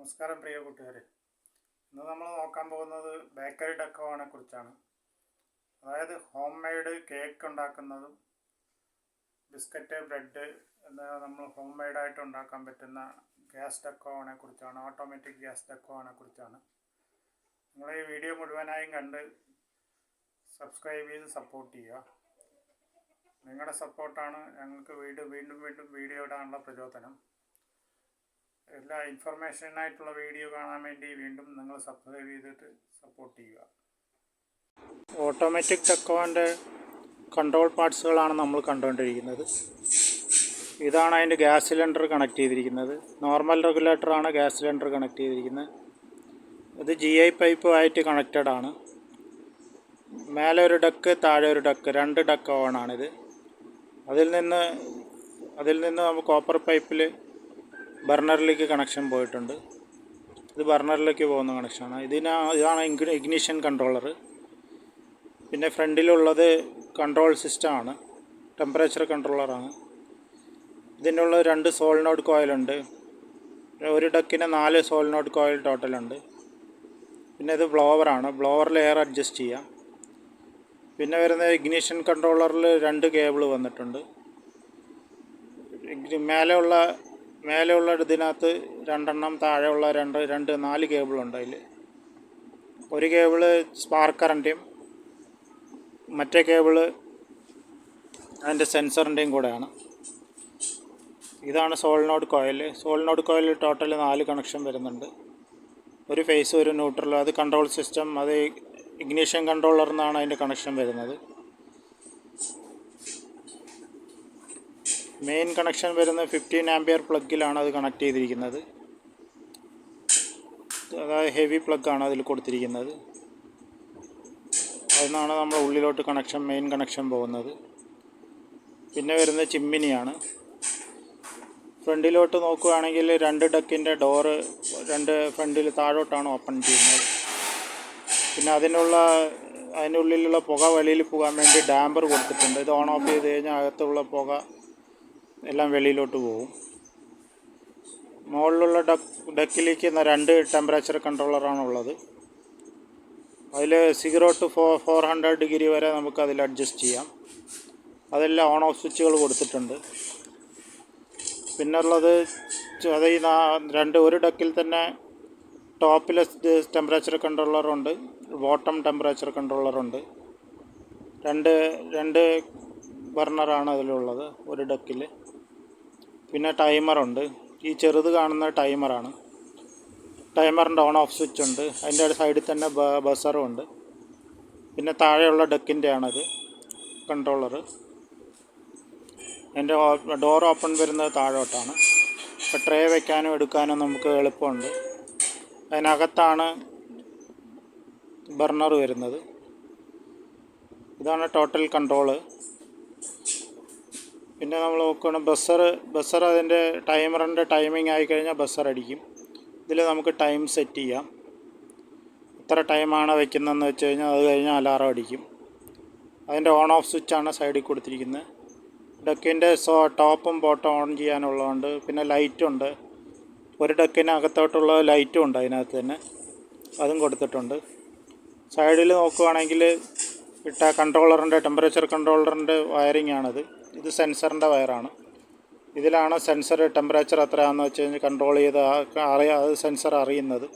നമസ്കാരം പ്രിയ കൂട്ടുകാരെ. ഇന്ന് നമ്മൾ നോക്കാൻ പോകുന്നത് ബേക്കറി ഡക്കോവനെ കുറിച്ചാണ്. അതായത് ഹോം മെയ്ഡ് കേക്ക് ഉണ്ടാക്കുന്നതും ബിസ്ക്കറ്റ്, ബ്രെഡ് എന്നിവ നമ്മൾ ഹോം മെയ്ഡായിട്ട് ഉണ്ടാക്കാൻ പറ്റുന്ന ഗ്യാസ് ഡക്കോവനെ കുറിച്ചാണ്, ഓട്ടോമാറ്റിക് ഗ്യാസ് ഡക്കോവനെ കുറിച്ചാണ്. നിങ്ങൾ ഈ വീഡിയോ മുഴുവനായും കണ്ട് സബ്സ്ക്രൈബ് ചെയ്ത് സപ്പോർട്ട് ചെയ്യുക. നിങ്ങളുടെ സപ്പോർട്ടാണ് ഞങ്ങൾക്ക് വീണ്ടും വീഡിയോ ഇടാനുള്ള പ്രചോദനം. എല്ലാ ഇൻഫർമേഷനായിട്ടുള്ള വീഡിയോ കാണാൻ വേണ്ടി വീണ്ടും നിങ്ങൾ സബ്സ്ക്രൈബ് ചെയ്തിട്ട് സപ്പോർട്ട് ചെയ്യുക. ഓട്ടോമാറ്റിക് ഡക്കോവൻ്റെ കൺട്രോൾ പാർട്സുകളാണ് നമ്മൾ കണ്ടുകൊണ്ടിരിക്കുന്നത്. ഇതാണ് അതിൻ്റെ ഗ്യാസ് സിലിണ്ടർ കണക്ട് ചെയ്തിരിക്കുന്നത്. നോർമൽ റെഗുലേറ്ററാണ് ഗ്യാസ് സിലിണ്ടർ കണക്ട് ചെയ്തിരിക്കുന്നത്. ഇത് GI പൈപ്പുമായിട്ട് കണക്റ്റഡ് ആണ്. മേലെ ഒരു ഡക്ക്, താഴെ ഒരു ഡക്ക്, 2 ഡക്ക് ഓവനാണിത്. അതിൽ നിന്ന് നമുക്ക് കോപ്പർ പൈപ്പിൽ ബർണറിലേക്ക് കണക്ഷൻ പോയിട്ടുണ്ട്. ഇത് ബർണറിലേക്ക് പോകുന്ന കണക്ഷനാണ്. ഇതാണ് ഇഗ്നിഷൻ കൺട്രോളർ. പിന്നെ ഫ്രണ്ടിലുള്ളത് കൺട്രോൾ സിസ്റ്റമാണ്, ടെമ്പറേച്ചർ കൺട്രോളറാണ്. ഇതിനുള്ള 2 സോളിനോഡ് കോയിലുണ്ട്. ഒരു ഡക്കിന് 4 സോളിനോഡ് കോയിൽ ടോട്ടലുണ്ട്. പിന്നെ ഇത് ബ്ലോവറാണ്. ബ്ലോവറിൽ എയർ അഡ്ജസ്റ്റ് ചെയ്യാം. പിന്നെ വരുന്ന ഇഗ്നിഷൻ കൺട്രോളറിൽ 2 കേബിൾ വന്നിട്ടുണ്ട്. മേലെയുള്ള ഇതിനകത്ത് 2 എണ്ണം, താഴെയുള്ള 4 കേബിളുണ്ട്. അതിൽ ഒരു കേബിള് സ്പാർക്കറിൻ്റെയും മറ്റേ കേബിള് അതിൻ്റെ സെൻസറിൻ്റെയും കൂടെയാണ്. ഇതാണ് സോളിനോഡ് കോയിൽ ടോട്ടൽ 4 കണക്ഷൻ വരുന്നുണ്ട്. ഒരു ഫേസ്, ഒരു ന്യൂട്രൽ. അത് കൺട്രോൾ സിസ്റ്റം, അത് ഇഗ്നിഷൻ കൺട്രോളറിൽ നിന്നാണ് അതിൻ്റെ കണക്ഷൻ വരുന്നത്. മെയിൻ കണക്ഷൻ വരുന്നത് 15 ആംപിയർ പ്ലഗിലാണ് അത് കണക്ട് ചെയ്തിരിക്കുന്നത്. അതായത് ഹെവി പ്ലഗാണ് അതിൽ കൊടുത്തിരിക്കുന്നത്. അതിനാണ് നമ്മൾ ഉള്ളിലോട്ട് മെയിൻ കണക്ഷൻ പോകുന്നത്. പിന്നെ വരുന്നത് ചിമ്മിനിയാണ്. ഫ്രണ്ടിലോട്ട് നോക്കുകയാണെങ്കിൽ 2 ഡക്കിൻ്റെ ഡോറ് ഫ്രണ്ടിൽ താഴോട്ടാണ് ഓപ്പൺ ചെയ്യുന്നത്. പിന്നെ അതിനുള്ളിലുള്ള പുക വെളിയിൽ പോകാൻ വേണ്ടി ഡാമ്പർ കൊടുത്തിട്ടുണ്ട്. ഇത് ഓൺ ഓഫ് ചെയ്ത് കഴിഞ്ഞാൽ അകത്തുള്ള പുക എല്ലാം വെളിയിലോട്ട് പോകും. മുകളിലുള്ള ഡക്കിലേക്ക് 2 ടെമ്പറേച്ചർ കൺട്രോളറാണ് ഉള്ളത്. അതിൽ 0 to 400 ഡിഗ്രി വരെ നമുക്ക് അതിൽ അഡ്ജസ്റ്റ് ചെയ്യാം. അതെല്ലാം ഓൺ ഓഫ് സ്വിച്ചുകൾ കൊടുത്തിട്ടുണ്ട്. പിന്നുള്ളത് ഒരു ഡക്കിൽ തന്നെ ടോപ്പിൽ ടെമ്പറേച്ചർ കൺട്രോളറുണ്ട്, ബോട്ടം ടെമ്പറേച്ചർ കൺട്രോളറുണ്ട്. രണ്ട് ബർണറാണ് അതിലുള്ളത് ഒരു ഡക്കിൽ. പിന്നെ ടൈമറുണ്ട്. ഈ ചെറുത് കാണുന്ന ടൈമറാണ്. ടൈമറിൻ്റെ ഓൺ ഓഫ് സ്വിച്ച് ഉണ്ട്. അതിൻ്റെ സൈഡിൽ തന്നെ ബസറും ഉണ്ട്. പിന്നെ താഴെയുള്ള ഡക്കിൻ്റെ ആണത് കൺട്രോളർ. അതിൻ്റെ ഡോർ ഓപ്പൺ വരുന്നത് താഴോട്ടാണ്. അപ്പോൾ ട്രേ വയ്ക്കാനും എടുക്കാനും നമുക്ക് എളുപ്പമുണ്ട്. അതിനകത്താണ് ബർണർ വരുന്നത്. ഇതാണ് ടോട്ടൽ കൺട്രോള്. പിന്നെ നമ്മൾ നോക്കുകയാണ് ബസർ അതിൻ്റെ ടൈമറിൻ്റെ ടൈമിംഗ് ആയിക്കഴിഞ്ഞാൽ ബസർ അടിക്കും. ഇതിൽ നമുക്ക് ടൈം സെറ്റ് ചെയ്യാം. എത്ര ടൈമാണ് വയ്ക്കുന്നതെന്ന് വെച്ച് കഴിഞ്ഞാൽ അത് കഴിഞ്ഞാൽ അലാറം അടിക്കും. അതിൻ്റെ ഓൺ ഓഫ് സ്വിച്ചാണ് സൈഡിൽ കൊടുത്തിരിക്കുന്നത്. ഡക്കിൻ്റെ ടോപ്പും ബോട്ടം ഓൺ ചെയ്യാനുള്ളതുണ്ട്. പിന്നെ ലൈറ്റുണ്ട്. ഒരു ഡക്കിനകത്തോട്ടുള്ള ലൈറ്റും ഉണ്ട് അതിനകത്ത് തന്നെ, അതും കൊടുത്തിട്ടുണ്ട്. സൈഡിൽ നോക്കുകയാണെങ്കിൽ ടെമ്പറേച്ചർ കൺട്രോളറിൻ്റെ വയറിംഗ് ആണത്. ഇത് സെൻസറിൻ്റെ വയറാണ്. ഇതിലാണ് സെൻസർ ടെമ്പറേച്ചർ എത്രയാണെന്ന് വെച്ച് കഴിഞ്ഞാൽ കൺട്രോൾ ചെയ്ത് അത് സെൻസർ അറിയുന്നത്.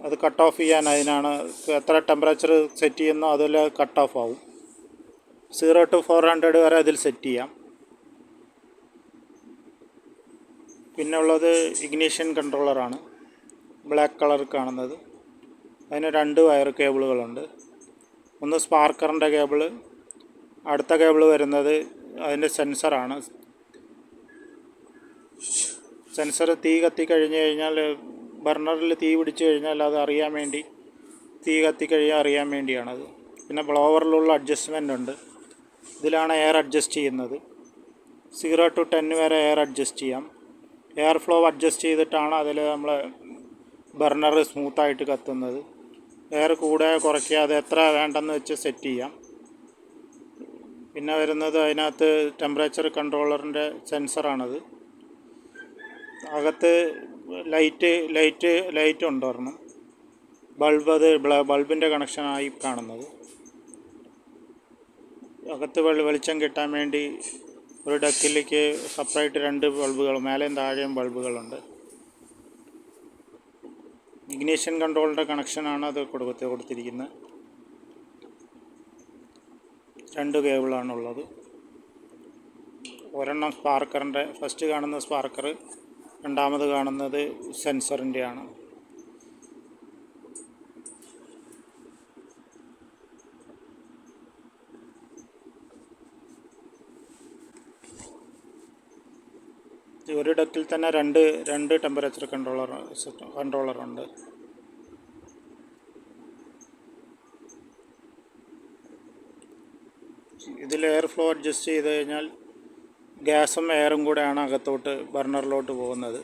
അത് കട്ട് ഓഫ് ചെയ്യാൻ അതിനാണ്. എത്ര ടെമ്പറേച്ചർ സെറ്റ് ചെയ്യുന്നോ അതിൽ കട്ട് ഓഫ് ആവും. 0 to 400 വരെ അതിൽ സെറ്റ് ചെയ്യാം. പിന്നെ ഉള്ളത് ഇഗ്നിഷൻ കൺട്രോളറാണ്, ബ്ലാക്ക് കളർ കാണുന്നത്. അതിന് 2 വയർ കേബിളുകളുണ്ട്. ഒന്ന് സ്പാർക്കറിൻ്റെ കേബിള്, അടുത്ത കേബിൾ വരുന്നത് അതിൻ്റെ സെൻസറാണ്. സെൻസർ തീ കത്തിക്കഴിഞ്ഞ് കഴിഞ്ഞാൽ, ബർണറിൽ തീ പിടിച്ചു കഴിഞ്ഞാൽ അത് അറിയാൻ വേണ്ടി, തീ അറിയാൻ വേണ്ടിയാണത്. പിന്നെ ബ്ലോവറിലുള്ള അഡ്ജസ്റ്റ്മെൻ്റ് ഉണ്ട്. ഇതിലാണ് എയർ അഡ്ജസ്റ്റ് ചെയ്യുന്നത്. 0 to 10 വരെ എയർ അഡ്ജസ്റ്റ് ചെയ്യാം. എയർ ഫ്ലോ അഡ്ജസ്റ്റ് ചെയ്തിട്ടാണ് അതിൽ നമ്മൾ ബർണർ സ്മൂത്തായിട്ട് കത്തുന്നത്. എയർ കൂടെ കുറയ്ക്കാതെ എത്ര വേണ്ടെന്ന് വെച്ച് സെറ്റ് ചെയ്യാം. പിന്നെ വരുന്നത് അതിനകത്ത് ടെമ്പറേച്ചർ കൺട്രോളറിൻ്റെ സെൻസറാണത്. അകത്ത് ലൈറ്റ് ഉണ്ട് ഒരെണ്ണം. ബൾബിൻ്റെ കണക്ഷനായി കാണുന്നത്. അകത്ത് വെളിച്ചം കിട്ടാൻ വേണ്ടി ഒരു ഡക്കിലേക്ക് സെപ്പറേറ്റ് 2 ബൾബുകൾ, മേലെയും താഴെയും ബൾബുകളുണ്ട്. ഇഗ്നീഷൻ കൺട്രോളിൻ്റെ കണക്ഷനാണ് അത് കൊടുത്തിരിക്കുന്നത്. 2 കേബിളാണുള്ളത്. ഒരെണ്ണം സ്പാർക്കറിൻ്റെ, ഫസ്റ്റ് കാണുന്ന സ്പാർക്കർ, രണ്ടാമത് കാണുന്നത് സെൻസറിൻ്റെയാണ്. ഒരു ഡക്കിൽ തന്നെ രണ്ട് ടെമ്പറേച്ചർ കൺട്രോളറുണ്ട്. ഇതിൽ എയർ ഫ്ലോ അഡ്ജസ്റ്റ് ചെയ്ത് കഴിഞ്ഞാൽ ഗ്യാസും എയറും കൂടെയാണ് അകത്തോട്ട് ബർണറിലോട്ട് പോകുന്നത്.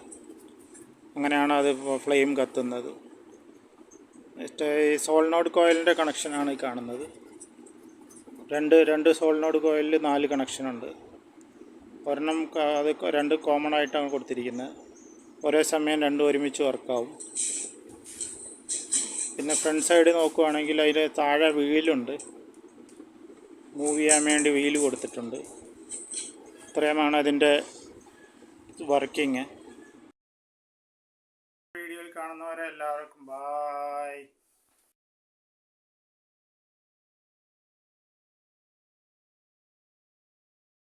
അങ്ങനെയാണ് അത് ഫ്ലെയിം കത്തുന്നത്. ഈ സോളിനോഡ് കോയിലിൻ്റെ കണക്ഷനാണ് ഈ കാണുന്നത്. രണ്ട് സോളിനോഡ് കോയിലിൽ 4 കണക്ഷനുണ്ട്. ഒരെണ്ണം അത് 2 കോമൺ ആയിട്ടാണ് കൊടുത്തിരിക്കുന്നത്. ഒരേ സമയം 2 ഒരുമിച്ച് വർക്കാവും. പിന്നെ ഫ്രണ്ട് സൈഡ് നോക്കുവാണെങ്കിൽ അതിൽ താഴെ വീലുണ്ട്, മൂവ് ചെയ്യാൻ വേണ്ടി വീല് കൊടുത്തിട്ടുണ്ട്. ഇത്രയുമാണ് അതിൻ്റെ വർക്കിംഗ്. വീഡിയോയിൽ കാണുന്നവരെ എല്ലാവർക്കും ബായ്.